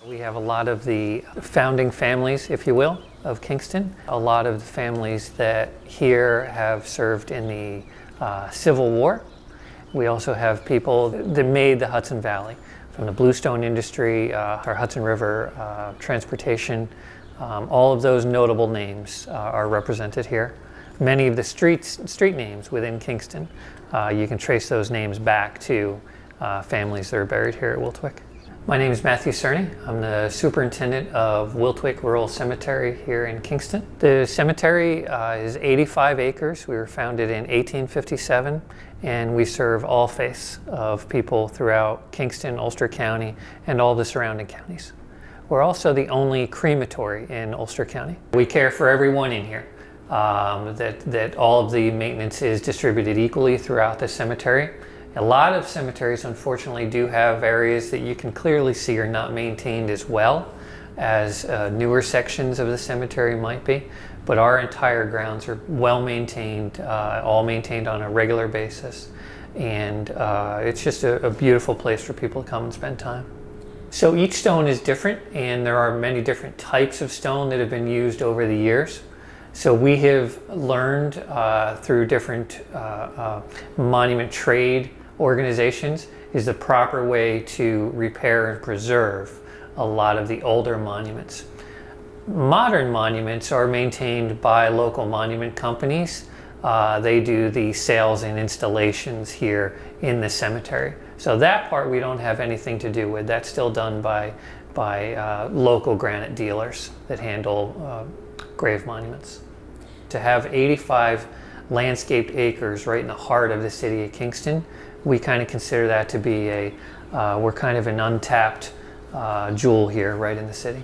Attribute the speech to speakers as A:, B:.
A: We have a lot of the founding families, if you will, of Kingston. A lot of the families that here have served in the Civil War. We also have people that made the Hudson Valley, from the bluestone industry, our Hudson River transportation. All of those notable names are represented here. Many of the street names within Kingston, you can trace those names back to families that are buried here at Wiltwyck. My name is Matthew Sirni. I'm the superintendent of Wiltwyck Rural Cemetery here in Kingston. The cemetery is 85 acres. We were founded in 1857, and we serve all faiths of people throughout Kingston, Ulster County, and all the surrounding counties. We're also the only crematory in Ulster County. We care for everyone in here. That all of the maintenance is distributed equally throughout the cemetery. A lot of cemeteries, unfortunately, do have areas that you can clearly see are not maintained as well as newer sections of the cemetery might be, but our entire grounds are well maintained, all maintained on a regular basis, and it's just a beautiful place for people to come and spend time. So each stone is different, and there are many different types of stone that have been used over the years. So we have learned through different monument trade organizations is the proper way to repair and preserve a lot of the older monuments. Modern monuments are maintained by local monument companies. They do the sales and installations here in the cemetery. So that part we don't have anything to do with. That's still done by local granite dealers that handle grave monuments. To have 85 landscaped acres right in the heart of the city of Kingston, we kind of consider that to be we're kind of an untapped jewel here right in the city.